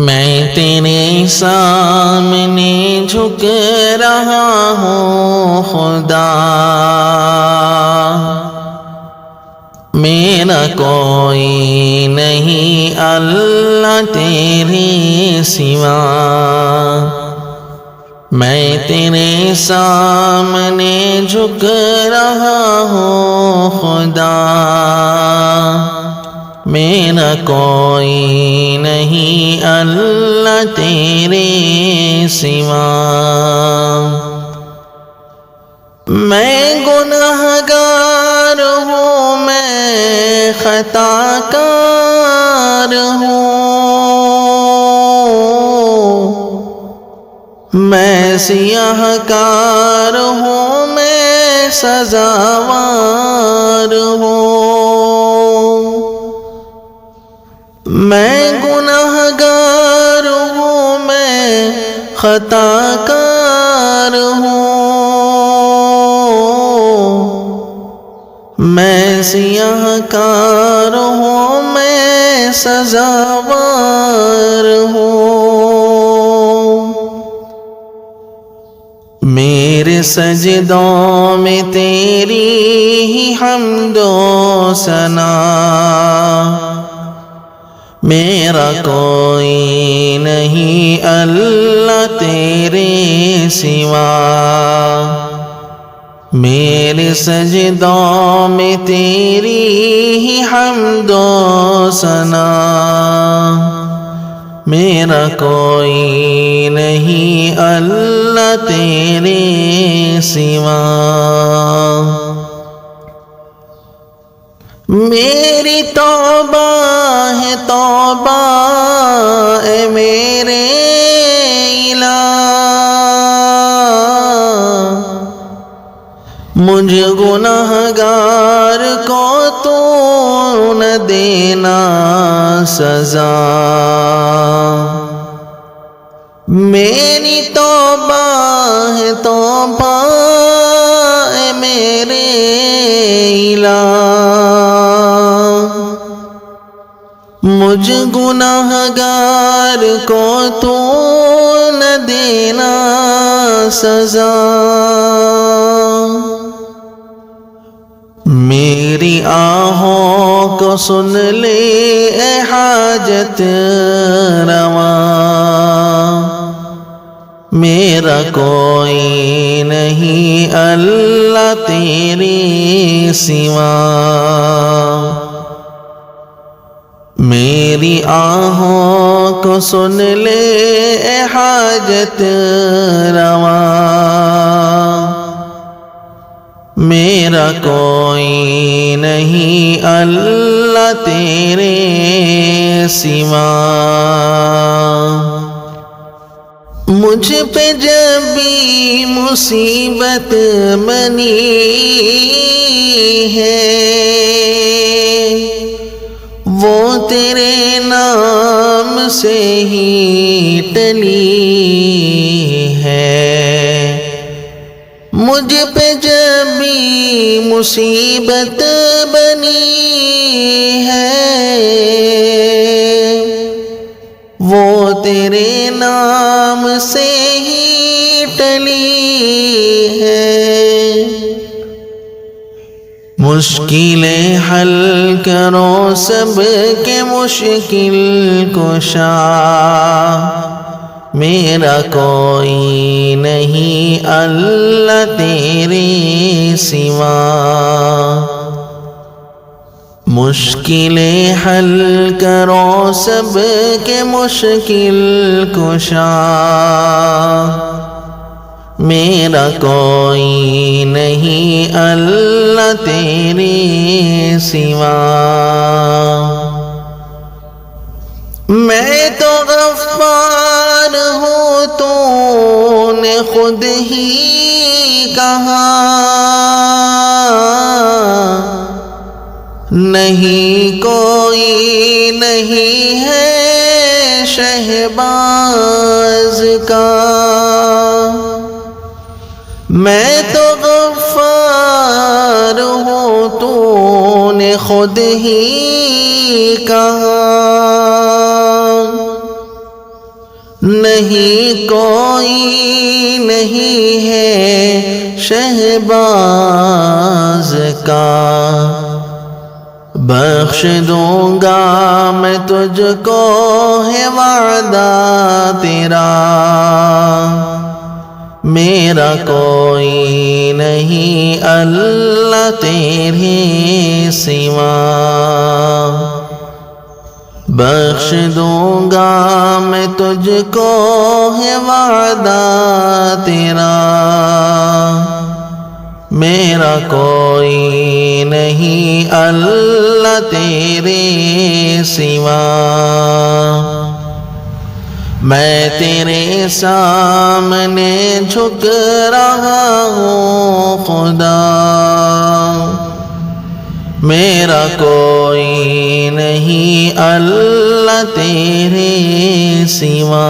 میں تیرے سامنے جھک رہا ہوں خدا، میرا کوئی نہیں اللہ تیرے سوا۔ میں تیرے سامنے جھک رہا ہوں خدا، میرا کوئی نہیں اللہ تیرے سوا۔ میں گنہگار ہوں، میں خطا کار ہوں، میں سیاہ کار ہوں، میں سزاوار ہوں۔ میں گنہگار ہوں، میں خطا کار ہوں، میں سیاہ کار ہوں، میں سزاوار ہوں۔ میرے سجدوں میں تیری ہی حمد و ثنا، میرا کوئی نہیں اللہ تیرے سوا۔ میرے سجدوں میں تیری ہی حمد و ثنا، میرا کوئی نہیں اللہ تیرے سوا۔ میری توبہ ہے توبہ اے میرے الہ، مجھ گنہگار کو تو نہ دینا سزا۔ میری توبہ ہے توبہ اے میرے الہ، مجھ گنہگار کو تو نہ دینا سزا۔ میری آہوں کو سن لے اے حاجت روا، میرا کوئی نہیں اللہ تیرے سوا۔ میری آہوں کو سن لے اے حاجت روا، میرا کوئی نہیں اللہ تیرے سوا۔ مجھ پہ جب بھی مصیبت بنی ہے، وہ تیرے نام سے ہی ٹلی ہے۔ مجھ پہ جب بھی مصیبت بنی ہے، وہ تیرے نام سے ہی ٹلی ہے۔ مشکلیں حل کرو سب کے مشکل کشا، میرا کوئی نہیں اللہ تیرے سوا۔ مشکلیں حل کرو سب کے مشکل کشا، میرا کوئی نہیں اللہ تیرے سوا۔ میں تو غفار ہوں، تو نے خود ہی کہا، نہیں کوئی نہیں ہے شہباز کا۔ میں تو غفار ہوں، تو نے خود ہی کہا، نہیں کوئی نہیں ہے شہباز کا، بخش دوں گا میں تجھ کو ہے وعدہ تیرا، میرا کوئی نہیں اللہ تیرے سوا، بخش دوں گا میں تجھ کو ہے وعدہ تیرا، میرا کوئی نہیں اللہ تیرے سوا، میں تیرے سامنے جھک رہا ہوں خدا، میرا کوئی نہیں اللہ تیرے سوا۔